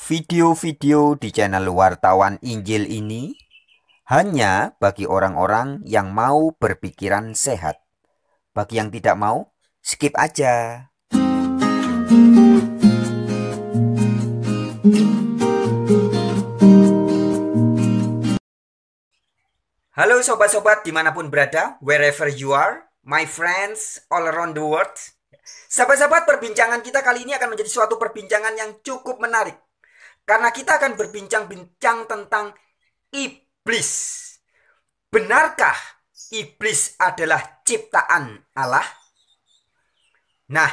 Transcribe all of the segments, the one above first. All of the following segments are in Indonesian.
Video-video di channel Wartawan Injil ini hanya bagi orang-orang yang mau berpikiran sehat. Bagi yang tidak mau, skip aja. Halo sobat-sobat dimanapun berada, wherever you are, my friends all around the world. Sahabat-sahabat, perbincangan kita kali ini akan menjadi suatu perbincangan yang cukup menarik. Karena kita akan berbincang-bincang tentang iblis. Benarkah iblis adalah ciptaan Allah? Nah,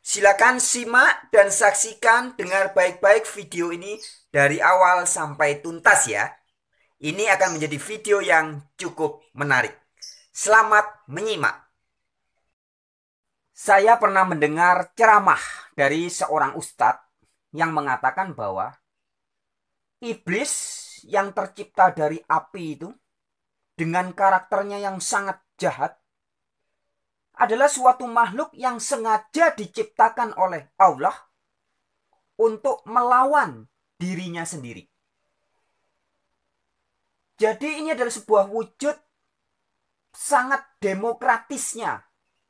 silakan simak dan saksikan, dengar baik-baik video ini dari awal sampai tuntas ya. Ini akan menjadi video yang cukup menarik. Selamat menyimak. Saya pernah mendengar ceramah dari seorang ustadz yang mengatakan bahwa iblis yang tercipta dari api itu dengan karakternya yang sangat jahat adalah suatu makhluk yang sengaja diciptakan oleh Allah untuk melawan dirinya sendiri. Jadi ini adalah sebuah wujud sangat demokratisnya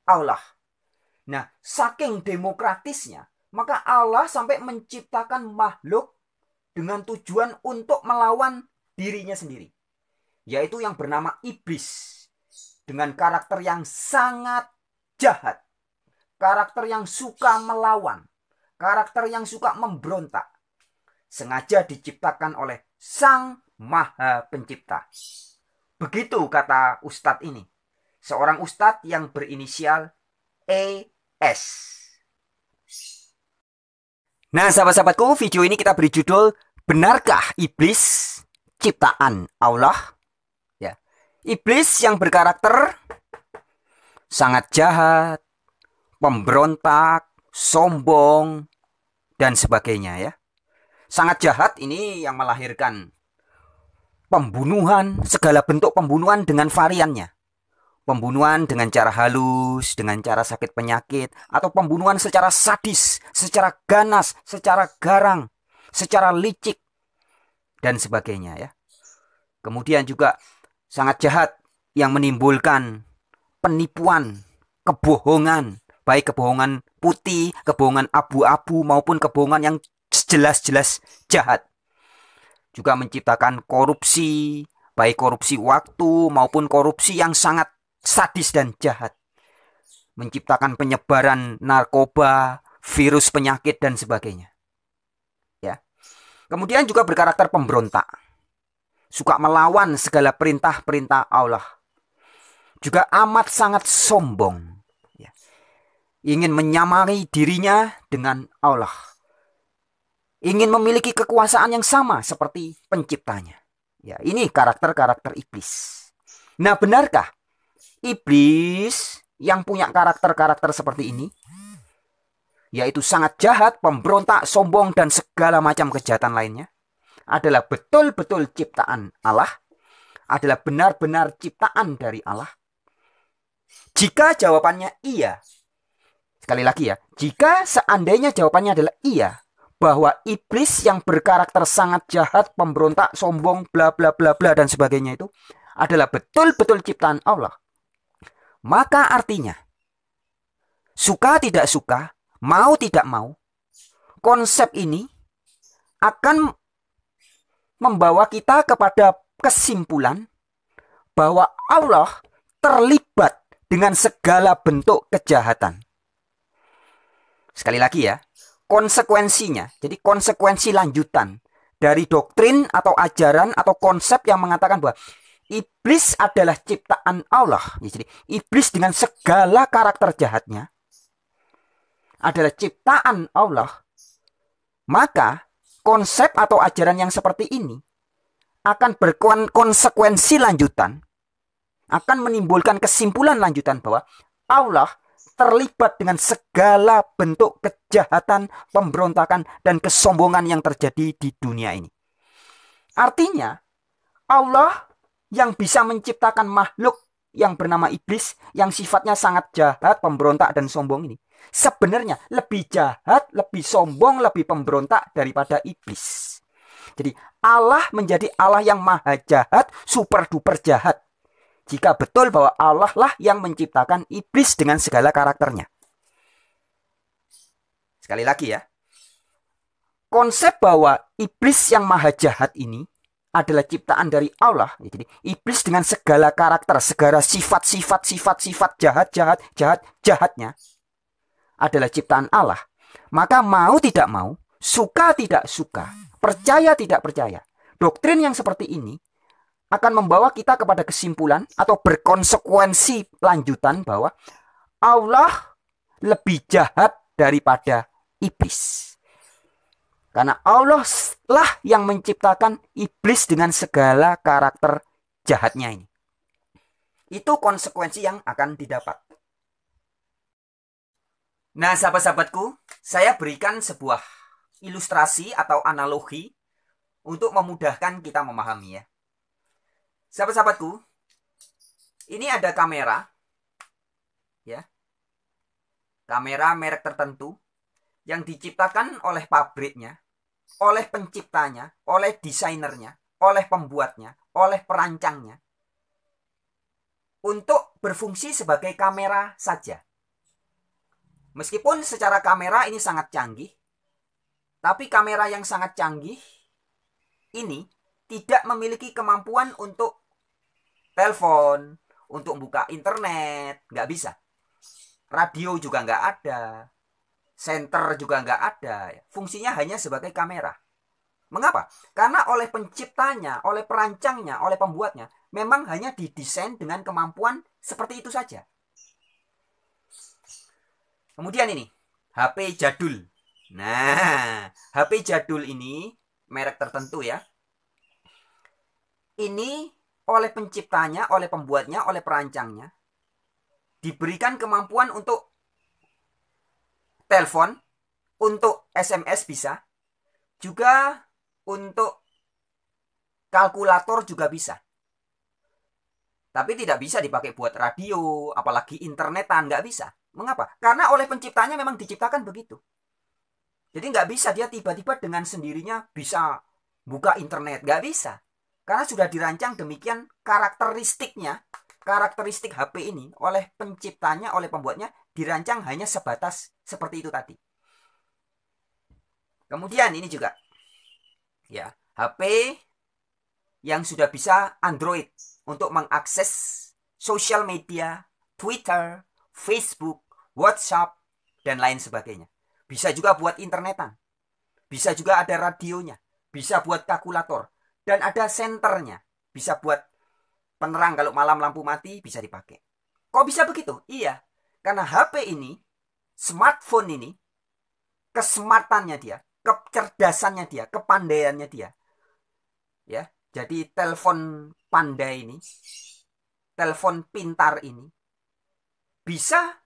Allah. Nah, saking demokratisnya, maka Allah sampai menciptakan makhluk dengan tujuan untuk melawan dirinya sendiri. Yaitu yang bernama iblis. Dengan karakter yang sangat jahat. Karakter yang suka melawan. Karakter yang suka memberontak. Sengaja diciptakan oleh Sang Maha Pencipta. Begitu kata ustadz ini. Seorang ustadz yang berinisial ES. Nah, sahabat-sahabatku, video ini kita beri judul Benarkah Iblis Ciptaan Allah? Ya. Iblis yang berkarakter sangat jahat, pemberontak, sombong, dan sebagainya ya. Sangat jahat ini yang melahirkan pembunuhan, segala bentuk pembunuhan dengan variannya. Pembunuhan dengan cara halus, dengan cara sakit penyakit, atau pembunuhan secara sadis, secara ganas, secara garang, secara licik, dan sebagainya ya. Kemudian juga sangat jahat yang menimbulkan penipuan, kebohongan, baik kebohongan putih, kebohongan abu-abu, maupun kebohongan yang jelas-jelas jahat. Juga menciptakan korupsi, baik korupsi waktu maupun korupsi yang sangat sadis dan jahat. Menciptakan penyebaran narkoba, virus penyakit, dan sebagainya. Ya. Kemudian juga berkarakter pemberontak. Suka melawan segala perintah-perintah Allah. Juga amat sangat sombong. Ya. Ingin menyamai dirinya dengan Allah. Ingin memiliki kekuasaan yang sama seperti penciptanya. Ya, ini karakter-karakter iblis. Nah, benarkah iblis yang punya karakter-karakter seperti ini, yaitu sangat jahat, pemberontak, sombong, dan segala macam kejahatan lainnya, adalah betul-betul ciptaan Allah, adalah benar-benar ciptaan dari Allah? Jika jawabannya iya, sekali lagi ya, jika seandainya jawabannya adalah iya, bahwa iblis yang berkarakter sangat jahat, pemberontak, sombong, bla bla bla bla, dan sebagainya itu adalah betul-betul ciptaan Allah, maka artinya, suka tidak suka, mau tidak mau, konsep ini akan membawa kita kepada kesimpulan bahwa Allah terlibat dengan segala bentuk kejahatan. Sekali lagi ya, konsekuensinya, jadi konsekuensi lanjutan dari doktrin atau ajaran atau konsep yang mengatakan bahwa iblis adalah ciptaan Allah. Jadi iblis dengan segala karakter jahatnya adalah ciptaan Allah. Maka konsep atau ajaran yang seperti ini akan berkonsekuensi lanjutan, akan menimbulkan kesimpulan lanjutan bahwa Allah terlibat dengan segala bentuk kejahatan, pemberontakan, dan kesombongan yang terjadi di dunia ini. Artinya, Allah yang bisa menciptakan makhluk yang bernama iblis, yang sifatnya sangat jahat, pemberontak, dan sombong ini, sebenarnya lebih jahat, lebih sombong, lebih pemberontak daripada iblis. Jadi Allah menjadi Allah yang maha jahat, super duper jahat. Jika betul bahwa Allah lah yang menciptakan iblis dengan segala karakternya. Sekali lagi ya. Konsep bahwa iblis yang maha jahat ini adalah ciptaan dari Allah. Jadi iblis dengan segala karakter, segala sifat jahatnya adalah ciptaan Allah. Maka mau tidak mau, suka tidak suka, percaya tidak percaya, doktrin yang seperti ini akan membawa kita kepada kesimpulan atau berkonsekuensi lanjutan bahwa Allah lebih jahat daripada iblis. Karena Allah lah yang menciptakan iblis dengan segala karakter jahatnya ini. Itu konsekuensi yang akan didapat. Nah, sahabat-sahabatku, saya berikan sebuah ilustrasi atau analogi untuk memudahkan kita memahami ya. Sahabat-sahabatku, ini ada kamera, ya, kamera merek tertentu yang diciptakan oleh pabriknya, oleh penciptanya, oleh desainernya, oleh pembuatnya, oleh perancangnya, untuk berfungsi sebagai kamera saja. Meskipun secara kamera ini sangat canggih, tapi kamera yang sangat canggih ini tidak memiliki kemampuan untuk telepon, untuk buka internet, nggak bisa. Radio juga nggak ada, senter juga nggak ada. Fungsinya hanya sebagai kamera. Mengapa? Karena oleh penciptanya, oleh perancangnya, oleh pembuatnya, memang hanya didesain dengan kemampuan seperti itu saja. Kemudian ini, HP jadul. Nah, HP jadul ini, merek tertentu ya. Ini oleh penciptanya, oleh pembuatnya, oleh perancangnya, diberikan kemampuan untuk telepon, untuk SMS bisa, juga untuk kalkulator juga bisa. Tapi tidak bisa dipakai buat radio, apalagi internetan, nggak bisa. Mengapa? Karena oleh penciptanya memang diciptakan begitu. Jadi nggak bisa dia tiba-tiba dengan sendirinya bisa buka internet, nggak bisa. Karena sudah dirancang demikian karakteristiknya, karakteristik HP ini oleh penciptanya, oleh pembuatnya dirancang hanya sebatas seperti itu tadi. Kemudian ini juga, ya, HP yang sudah bisa Android untuk mengakses sosial media, Twitter, Facebook, WhatsApp, dan lain sebagainya. Bisa juga buat internetan, bisa juga ada radionya, bisa buat kalkulator, dan ada senternya, bisa buat penerang kalau malam lampu mati bisa dipakai. Kok bisa begitu? Iya, karena HP ini, smartphone ini, kesmartannya dia, kecerdasannya dia, kepandaiannya dia, ya. Jadi telepon pandai ini, telepon pintar ini bisa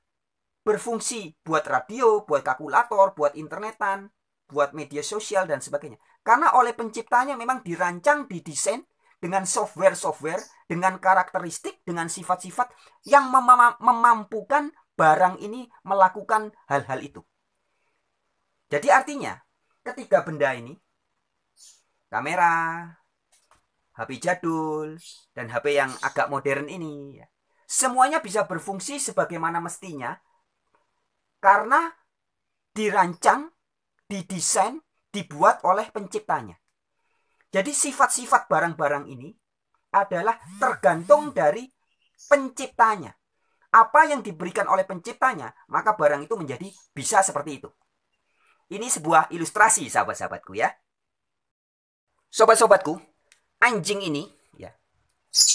berfungsi buat radio, buat kalkulator, buat internetan, buat media sosial dan sebagainya. Karena oleh penciptanya memang dirancang, didesain dengan software-software, dengan karakteristik, dengan sifat-sifat yang memampukan barang ini melakukan hal-hal itu. Jadi artinya, ketiga benda ini, kamera, HP jadul, dan HP yang agak modern ini, semuanya bisa berfungsi sebagaimana mestinya karena dirancang, didesain, dibuat oleh penciptanya. Jadi sifat-sifat barang-barang ini adalah tergantung dari penciptanya. Apa yang diberikan oleh penciptanya, maka barang itu menjadi bisa seperti itu. Ini sebuah ilustrasi sahabat-sahabatku ya. Sobat-sobatku, anjing ini ya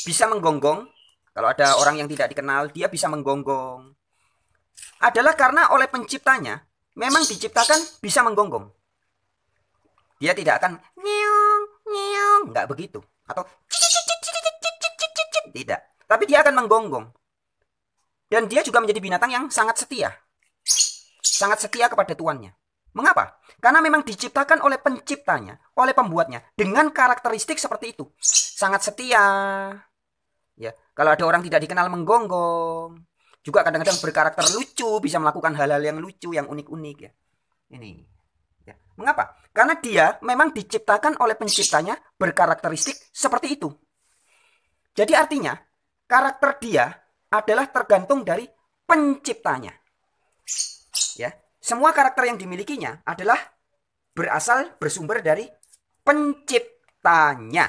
bisa menggonggong. Kalau ada orang yang tidak dikenal, dia bisa menggonggong. Adalah karena oleh penciptanya memang diciptakan bisa menggonggong. Dia tidak akan nyeong nyeong, nggak begitu. Atau tidak. Tapi dia akan menggonggong. Dan dia juga menjadi binatang yang sangat setia. Sangat setia kepada tuannya. Mengapa? Karena memang diciptakan oleh penciptanya, oleh pembuatnya dengan karakteristik seperti itu. Sangat setia. Ya, kalau ada orang tidak dikenal menggonggong. juga kadang-kadang berkarakter lucu, bisa melakukan hal-hal yang lucu, yang unik-unik ya. Ini. Ya. Mengapa? Karena dia memang diciptakan oleh penciptanya berkarakteristik seperti itu. Jadi artinya karakter dia adalah tergantung dari penciptanya. Ya, semua karakter yang dimilikinya adalah bersumber dari penciptanya.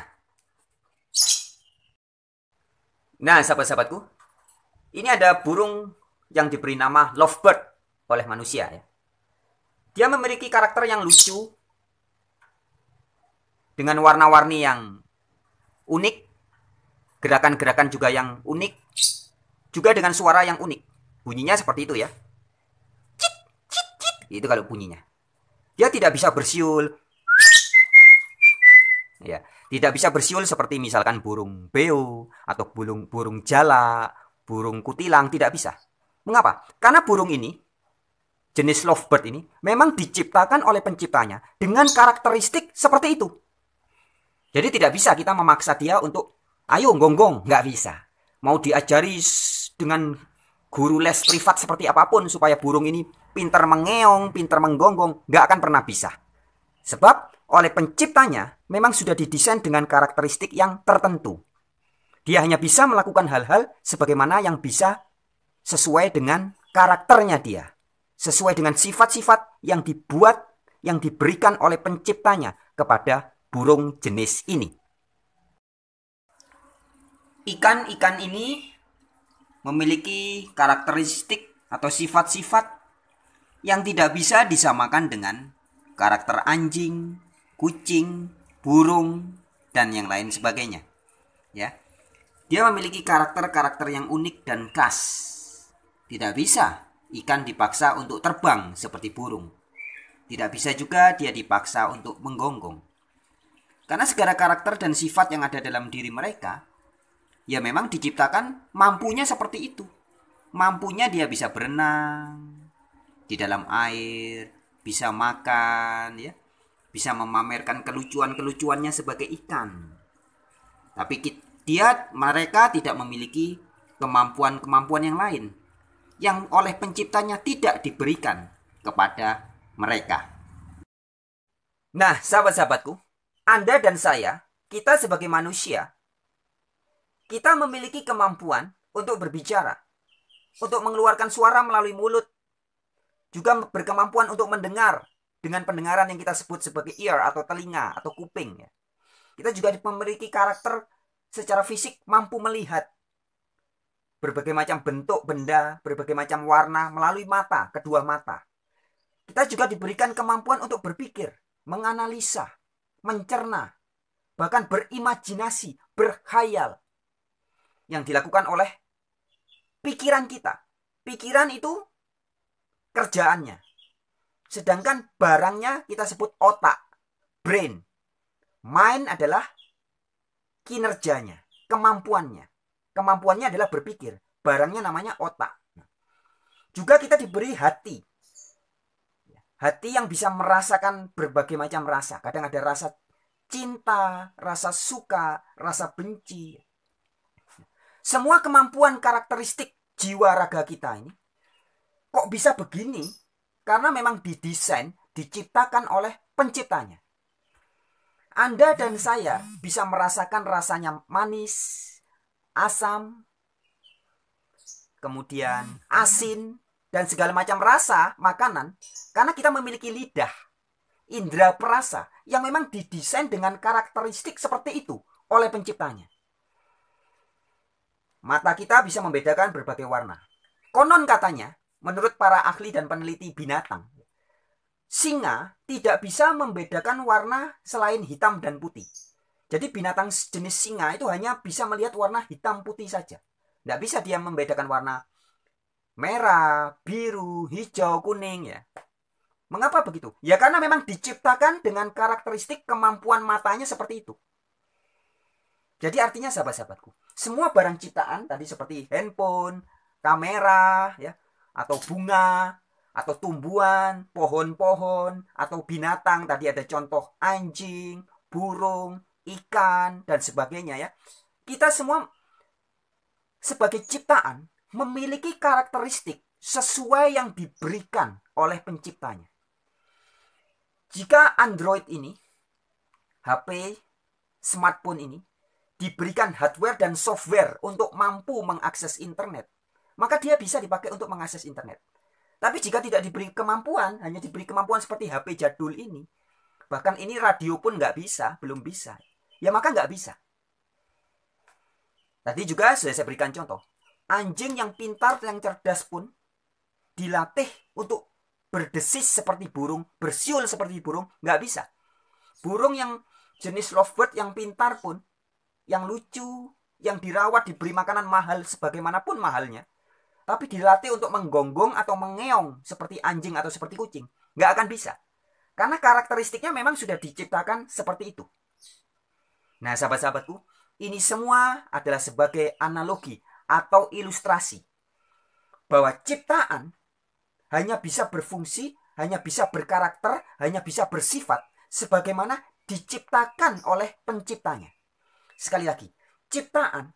Nah, sahabat-sahabatku, ini ada burung yang diberi nama lovebird oleh manusia ya. Dia memiliki karakter yang lucu dengan warna-warni yang unik, gerakan-gerakan juga yang unik, juga dengan suara yang unik. Bunyinya seperti itu ya. Cit, cit, cit. Itu kalau bunyinya. Dia tidak bisa bersiul. Ya, tidak bisa bersiul seperti misalkan burung beo atau burung jalak, burung kutilang, tidak bisa. Mengapa? Karena burung ini, jenis lovebird ini, memang diciptakan oleh penciptanya dengan karakteristik seperti itu. Jadi tidak bisa kita memaksa dia untuk, ayo gonggong, nggak bisa. Mau diajari dengan guru les privat seperti apapun supaya burung ini pintar mengeong, pintar menggonggong, nggak akan pernah bisa. Sebab oleh penciptanya memang sudah didesain dengan karakteristik yang tertentu. Dia hanya bisa melakukan hal-hal sebagaimana yang bisa sesuai dengan karakternya dia. Sesuai dengan sifat-sifat yang dibuat, yang diberikan oleh penciptanya kepada burung jenis ini. Ikan-ikan ini memiliki karakteristik atau sifat-sifat yang tidak bisa disamakan dengan karakter anjing, kucing, burung, dan yang lain sebagainya. Ya, dia memiliki karakter-karakter yang unik dan khas. Tidak bisa ikan dipaksa untuk terbang seperti burung. Tidak bisa juga dia dipaksa untuk menggonggong. Karena segala karakter dan sifat yang ada dalam diri mereka, ya memang diciptakan mampunya seperti itu. Mampunya dia bisa berenang di dalam air, bisa makan, ya, bisa memamerkan kelucuan-kelucuannya sebagai ikan. Tapi mereka tidak memiliki kemampuan-kemampuan yang lain yang oleh penciptanya tidak diberikan kepada mereka. Nah, sahabat-sahabatku, Anda dan saya, kita sebagai manusia, kita memiliki kemampuan untuk berbicara, untuk mengeluarkan suara melalui mulut, juga berkemampuan untuk mendengar dengan pendengaran yang kita sebut sebagai ear atau telinga atau kuping. Kita juga memiliki karakter secara fisik mampu melihat berbagai macam bentuk benda, berbagai macam warna melalui mata, kedua mata. Kita juga diberikan kemampuan untuk berpikir, menganalisa, mencerna, bahkan berimajinasi, berkhayal. Yang dilakukan oleh pikiran kita. Pikiran itu kerjaannya. Sedangkan barangnya kita sebut otak, brain. Mind adalah kinerjanya, kemampuannya. Kemampuannya adalah berpikir. Barangnya namanya otak. Juga kita diberi hati. Hati yang bisa merasakan berbagai macam rasa. Kadang ada rasa cinta, rasa suka, rasa benci. Semua kemampuan karakteristik jiwa raga kita ini kok bisa begini? Karena memang didesain, diciptakan oleh penciptanya. Anda dan saya bisa merasakan rasanya manis, asam, kemudian asin, dan segala macam rasa makanan karena kita memiliki lidah, indera perasa yang memang didesain dengan karakteristik seperti itu oleh penciptanya. Mata kita bisa membedakan berbagai warna. Konon katanya, menurut para ahli dan peneliti binatang, singa tidak bisa membedakan warna selain hitam dan putih. Jadi binatang jenis singa itu hanya bisa melihat warna hitam putih saja. Tidak bisa dia membedakan warna merah, biru, hijau, kuning ya. Mengapa begitu? Ya karena memang diciptakan dengan karakteristik kemampuan matanya seperti itu. Jadi artinya sahabat-sahabatku, semua barang ciptaan tadi seperti handphone, kamera, ya, atau bunga, atau tumbuhan, pohon-pohon, atau binatang, tadi ada contoh anjing, burung, ikan, dan sebagainya ya. Kita semua sebagai ciptaan memiliki karakteristik sesuai yang diberikan oleh penciptanya. Jika Android ini, HP, smartphone ini, diberikan hardware dan software untuk mampu mengakses internet, maka dia bisa dipakai untuk mengakses internet. Tapi jika tidak diberi kemampuan, hanya diberi kemampuan seperti HP jadul ini, bahkan ini radio pun nggak bisa, belum bisa, ya maka nggak bisa. Tadi juga sudah saya berikan contoh. Anjing yang pintar, yang cerdas pun dilatih untuk berdesis seperti burung, bersiul seperti burung, nggak bisa. Burung yang jenis lovebird yang pintar pun, yang lucu, yang dirawat, diberi makanan mahal sebagaimanapun mahalnya, tapi dilatih untuk menggonggong atau mengeong seperti anjing atau seperti kucing, nggak akan bisa. Karena karakteristiknya memang sudah diciptakan seperti itu. Nah, sahabat-sahabatku, ini semua adalah sebagai analogi atau ilustrasi bahwa ciptaan hanya bisa berfungsi, hanya bisa berkarakter, hanya bisa bersifat sebagaimana diciptakan oleh penciptanya. Sekali lagi, ciptaan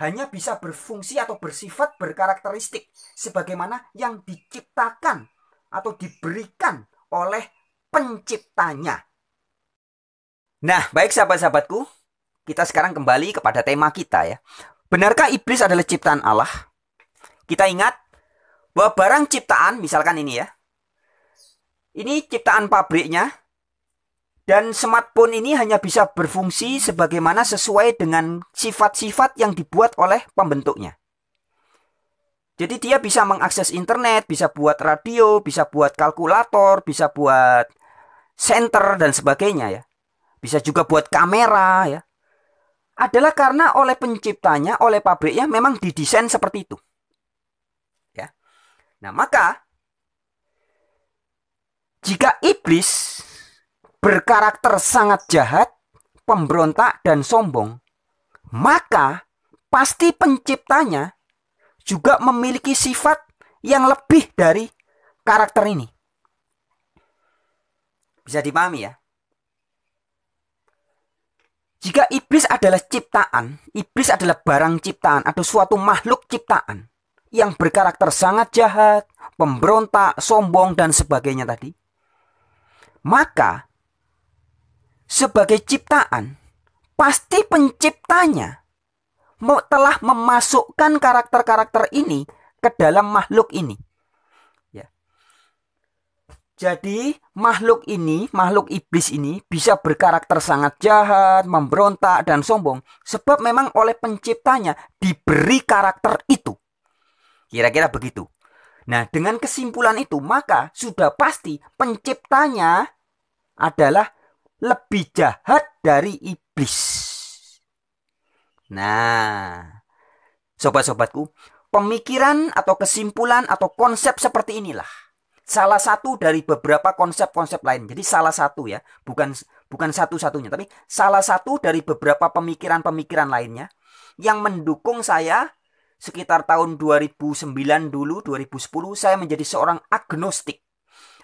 hanya bisa berfungsi atau bersifat berkarakteristik sebagaimana yang diciptakan atau diberikan oleh penciptanya. Nah, baik sahabat-sahabatku, kita sekarang kembali kepada tema kita ya. Benarkah iblis adalah ciptaan Allah? Kita ingat bahwa barang ciptaan, misalkan ini ya, ini ciptaan pabriknya, dan smartphone ini hanya bisa berfungsi sebagaimana sesuai dengan sifat-sifat yang dibuat oleh pembentuknya. Jadi dia bisa mengakses internet, bisa buat radio, bisa buat kalkulator, bisa buat senter dan sebagainya ya. Bisa juga buat kamera ya. Adalah karena oleh penciptanya, oleh pabriknya memang didesain seperti itu. Ya. Nah, maka jika iblis berkarakter sangat jahat, pemberontak dan sombong, maka pasti penciptanya juga memiliki sifat yang lebih dari karakter ini. Bisa dipahami ya? Jika iblis adalah ciptaan, iblis adalah barang ciptaan atau suatu makhluk ciptaan yang berkarakter sangat jahat, pemberontak, sombong, dan sebagainya tadi, maka sebagai ciptaan, pasti penciptanya telah memasukkan karakter-karakter ini ke dalam makhluk ini. Ya. Jadi makhluk ini, makhluk iblis ini bisa berkarakter sangat jahat, memberontak, dan sombong. Sebab memang oleh penciptanya diberi karakter itu. Kira-kira begitu. Nah, dengan kesimpulan itu, maka sudah pasti penciptanya adalah lebih jahat dari iblis. Nah, sobat-sobatku, pemikiran atau kesimpulan atau konsep seperti inilah salah satu dari beberapa konsep-konsep lain. Jadi salah satu ya, bukan satu-satunya, tapi salah satu dari beberapa pemikiran-pemikiran lainnya yang mendukung saya sekitar tahun 2009 dulu, 2010 saya menjadi seorang agnostik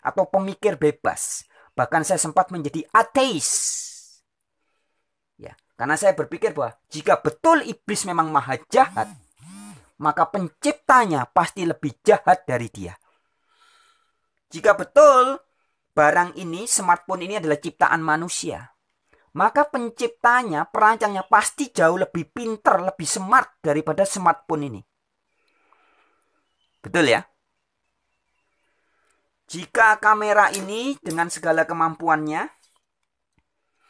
atau pemikir bebas. Bahkan saya sempat menjadi ateis. Ya, karena saya berpikir bahwa jika betul iblis memang maha jahat, maka penciptanya pasti lebih jahat dari dia. Jika betul barang ini, smartphone ini adalah ciptaan manusia, maka penciptanya, perancangnya pasti jauh lebih pintar, lebih smart daripada smartphone ini. Betul ya? Jika kamera ini dengan segala kemampuannya,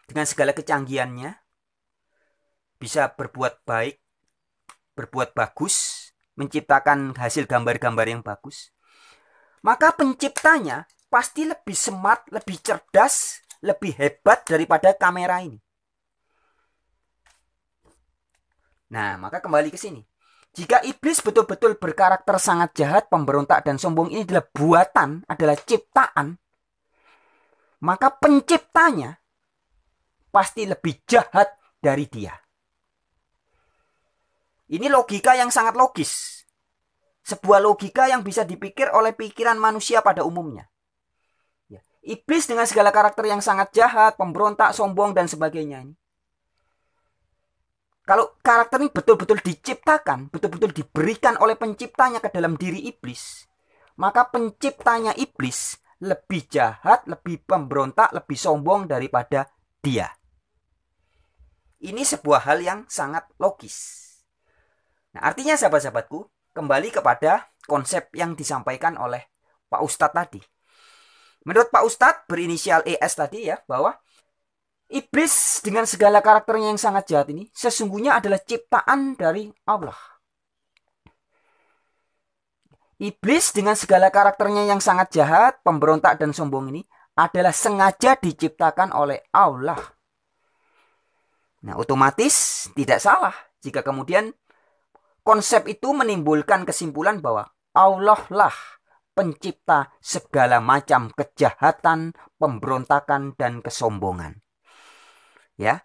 dengan segala kecanggihannya, bisa berbuat baik, berbuat bagus, menciptakan hasil gambar-gambar yang bagus, maka penciptanya pasti lebih smart, lebih cerdas, lebih hebat daripada kamera ini. Nah, maka kembali ke sini. Jika iblis betul-betul berkarakter sangat jahat, pemberontak, dan sombong, ini adalah buatan, adalah ciptaan, maka penciptanya pasti lebih jahat dari dia. Ini logika yang sangat logis. Sebuah logika yang bisa dipikir oleh pikiran manusia pada umumnya. Ya. Iblis dengan segala karakter yang sangat jahat, pemberontak, sombong, dan sebagainya ini, Kalau karakter ini betul-betul diciptakan, betul-betul diberikan oleh penciptanya ke dalam diri iblis, maka penciptanya iblis lebih jahat, lebih pemberontak, lebih sombong daripada dia. Ini sebuah hal yang sangat logis. Nah, artinya sahabat-sahabatku, kembali kepada konsep yang disampaikan oleh Pak Ustadz tadi. Menurut Pak Ustadz berinisial ES tadi ya, bahwa iblis dengan segala karakternya yang sangat jahat ini sesungguhnya adalah ciptaan dari Allah. Iblis dengan segala karakternya yang sangat jahat, pemberontak dan sombong ini adalah sengaja diciptakan oleh Allah. Nah, otomatis tidak salah jika kemudian konsep itu menimbulkan kesimpulan bahwa Allah lah pencipta segala macam kejahatan, pemberontakan, dan kesombongan. Ya,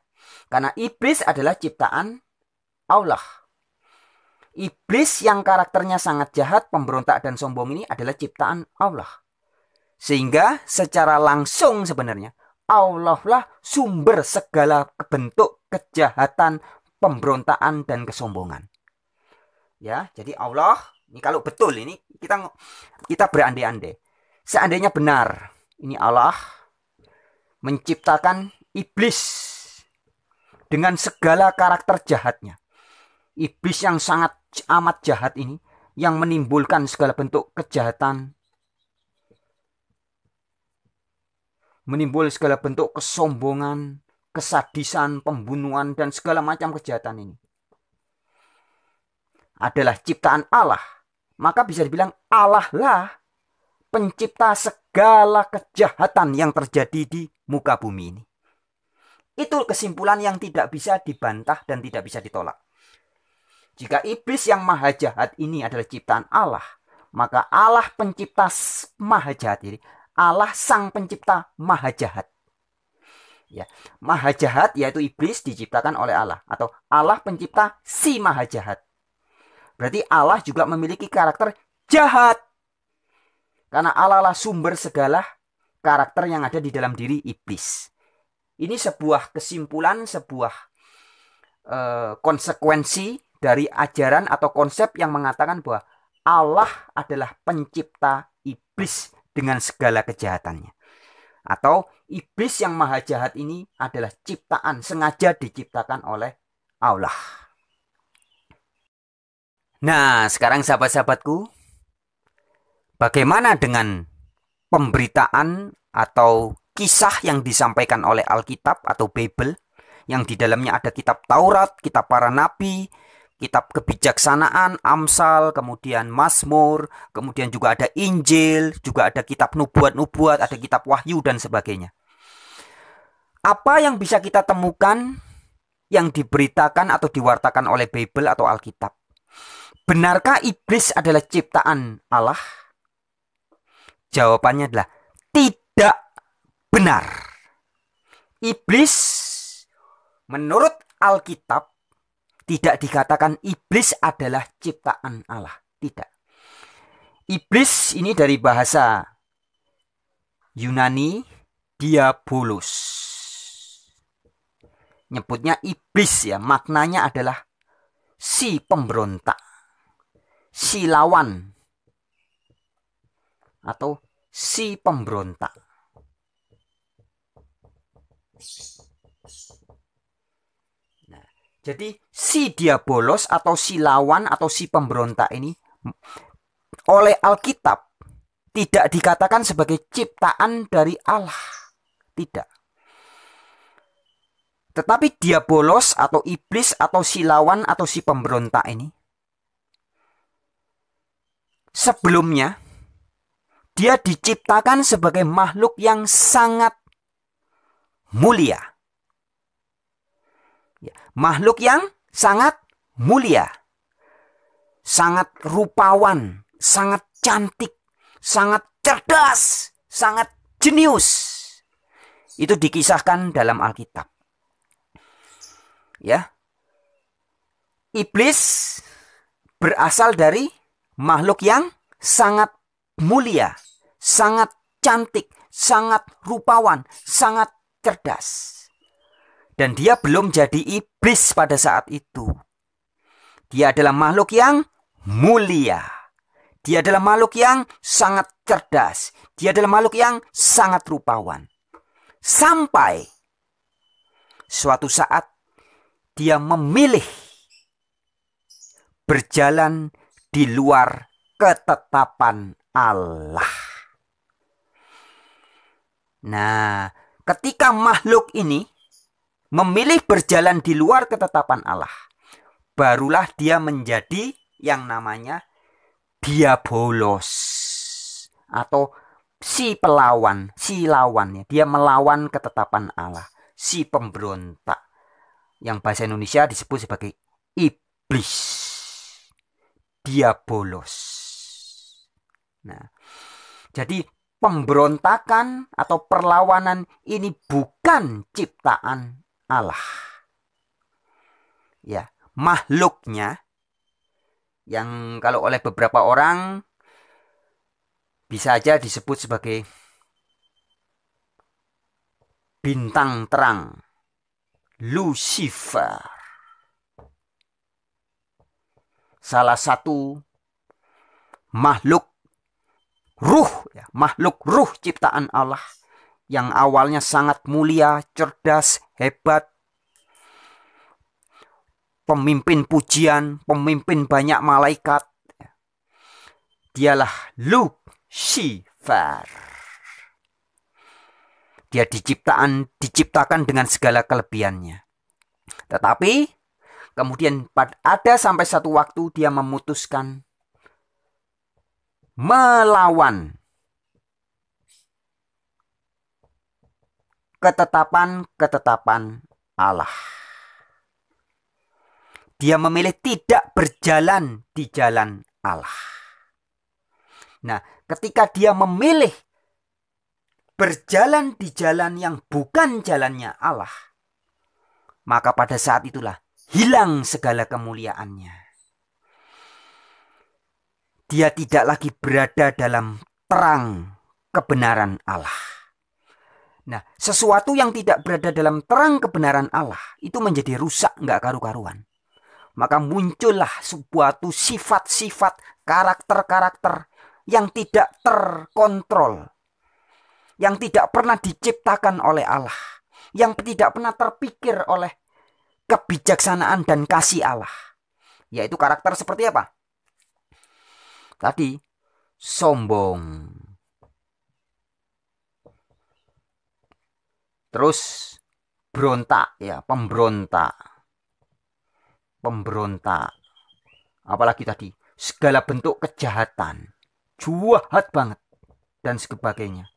karena iblis adalah ciptaan Allah. Iblis yang karakternya sangat jahat, pemberontak, dan sombong ini adalah ciptaan Allah. Sehingga secara langsung sebenarnya Allah lah sumber segala bentuk kejahatan, pemberontakan, dan kesombongan. Ya, jadi Allah, ini kalau betul ini kita berandai-andai. Seandainya benar, ini Allah menciptakan iblis dengan segala karakter jahatnya. Iblis yang sangat amat jahat ini, yang menimbulkan segala bentuk kejahatan, menimbul segala bentuk kesombongan, kesadisan, pembunuhan, dan segala macam kejahatan ini adalah ciptaan Allah. Maka bisa dibilang Allah lah pencipta segala kejahatan yang terjadi di muka bumi ini. Itu kesimpulan yang tidak bisa dibantah dan tidak bisa ditolak. Jika iblis yang maha jahat ini adalah ciptaan Allah, maka Allah pencipta maha jahat ini, Allah sang pencipta maha jahat. Ya, maha jahat yaitu iblis diciptakan oleh Allah, atau Allah pencipta si maha jahat. Berarti Allah juga memiliki karakter jahat. Karena Allah lah sumber segala karakter yang ada di dalam diri iblis. Ini sebuah kesimpulan, sebuah konsekuensi dari ajaran atau konsep yang mengatakan bahwa Allah adalah pencipta iblis dengan segala kejahatannya. Atau iblis yang maha jahat ini adalah ciptaan, sengaja diciptakan oleh Allah. Nah, sekarang sahabat-sahabatku, bagaimana dengan pemberitaan atau kisah yang disampaikan oleh Alkitab atau Bible, yang di dalamnya ada kitab Taurat, kitab para nabi, kitab kebijaksanaan, Amsal, kemudian Mazmur, kemudian juga ada Injil, juga ada kitab nubuat-nubuat, ada kitab Wahyu dan sebagainya. Apa yang bisa kita temukan yang diberitakan atau diwartakan oleh Bible atau Alkitab? Benarkah iblis adalah ciptaan Allah? Jawabannya adalah tidak benar. Iblis menurut Alkitab tidak dikatakan iblis adalah ciptaan Allah. Tidak. Iblis ini dari bahasa Yunani diabolos. Nyebutnya iblis ya, maknanya adalah si pemberontak, si lawan, atau si pemberontak. Nah, jadi si diabolos atau si lawan atau si pemberontak ini oleh Alkitab tidak dikatakan sebagai ciptaan dari Allah. Tidak. Tetapi diabolos atau iblis atau si lawan atau si pemberontak ini sebelumnya dia diciptakan sebagai makhluk yang sangat mulia. Makhluk yang sangat mulia, sangat rupawan, sangat cantik, sangat cerdas, sangat jenius. Itu dikisahkan dalam Alkitab. Ya. Iblis berasal dari makhluk yang sangat mulia, sangat cantik, sangat rupawan, sangat cerdas. Dan dia belum jadi iblis pada saat itu. Dia adalah makhluk yang mulia. Dia adalah makhluk yang sangat cerdas. Dia adalah makhluk yang sangat rupawan. Sampai suatu saat dia memilih berjalan di luar ketetapan Allah. Nah, ketika makhluk ini memilih berjalan di luar ketetapan Allah, barulah dia menjadi yang namanya diabolos atau si pelawan, si lawannya. Dia melawan ketetapan Allah, si pemberontak. Yang bahasa Indonesia disebut sebagai iblis, diabolos. Nah, jadi pemberontakan atau perlawanan ini bukan ciptaan Allah. Ya, makhluknya yang kalau oleh beberapa orang bisa aja disebut sebagai bintang terang, Lucifer. Salah satu makhluk ruh, ya, makhluk ruh ciptaan Allah yang awalnya sangat mulia, cerdas, hebat, pemimpin pujian, pemimpin banyak malaikat. Dialah Lucifer. Dia diciptakan dengan segala kelebihannya. Tetapi kemudian ada sampai satu waktu dia memutuskan melawan ketetapan Allah. Dia memilih tidak berjalan di jalan Allah. Nah, ketika dia memilih berjalan di jalan yang bukan jalannya Allah, maka pada saat itulah hilang segala kemuliaannya. Dia tidak lagi berada dalam terang kebenaran Allah. Nah, sesuatu yang tidak berada dalam terang kebenaran Allah itu menjadi rusak, nggak karu-karuan. Maka muncullah suatu sifat-sifat, karakter-karakter yang tidak terkontrol, yang tidak pernah diciptakan oleh Allah, yang tidak pernah terpikir oleh kebijaksanaan dan kasih Allah. Yaitu karakter seperti apa? Tadi, sombong. Terus berontak, ya, pemberontak. Apalagi tadi, segala bentuk kejahatan. Jahat banget. Dan sebagainya.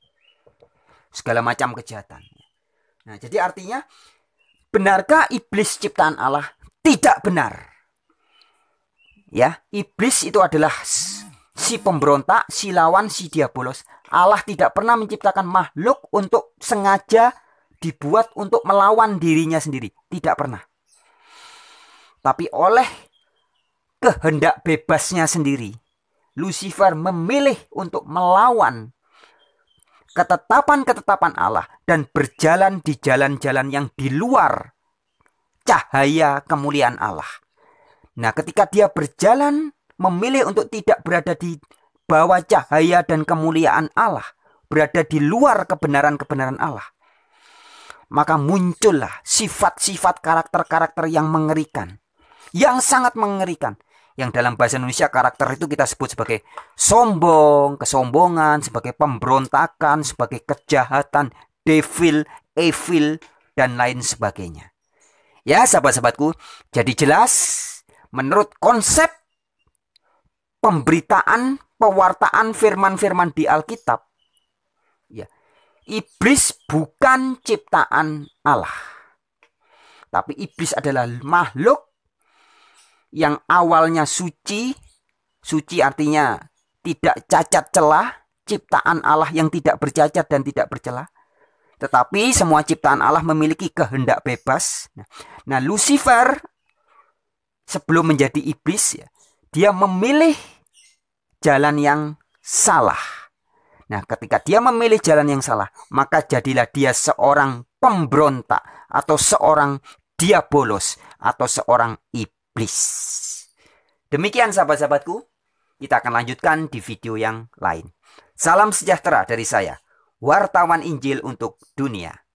Segala macam kejahatan. Nah, jadi artinya, benarkah iblis ciptaan Allah? Tidak benar. Ya, iblis itu adalah si pemberontak, si lawan, si diabolos. Allah tidak pernah menciptakan makhluk untuk sengaja dibuat untuk melawan dirinya sendiri. Tidak pernah. Tapi oleh kehendak bebasnya sendiri, Lucifer memilih untuk melawan ketetapan-ketetapan Allah dan berjalan di jalan-jalan yang di luar cahaya kemuliaan Allah. Nah, ketika dia berjalan memilih untuk tidak berada di bawah cahaya dan kemuliaan Allah, berada di luar kebenaran-kebenaran Allah, maka muncullah sifat-sifat karakter-karakter yang mengerikan, yang sangat mengerikan. Yang dalam bahasa Indonesia karakter itu kita sebut sebagai sombong, kesombongan, sebagai pemberontakan, sebagai kejahatan, devil, evil, dan lain sebagainya. Ya, sahabat-sahabatku, jadi jelas menurut konsep pemberitaan, pewartaan firman-firman di Alkitab, ya, iblis bukan ciptaan Allah. Tapi iblis adalah makhluk yang awalnya suci. Suci artinya tidak cacat celah, ciptaan Allah yang tidak bercacat dan tidak bercelah. Tetapi semua ciptaan Allah memiliki kehendak bebas. Nah, Lucifer sebelum menjadi iblis, ya, dia memilih jalan yang salah. Nah, ketika dia memilih jalan yang salah, maka jadilah dia seorang pemberontak atau seorang diabolos atau seorang iblis. Demikian sahabat-sahabatku, kita akan lanjutkan di video yang lain. Salam sejahtera dari saya, wartawan Injil untuk dunia.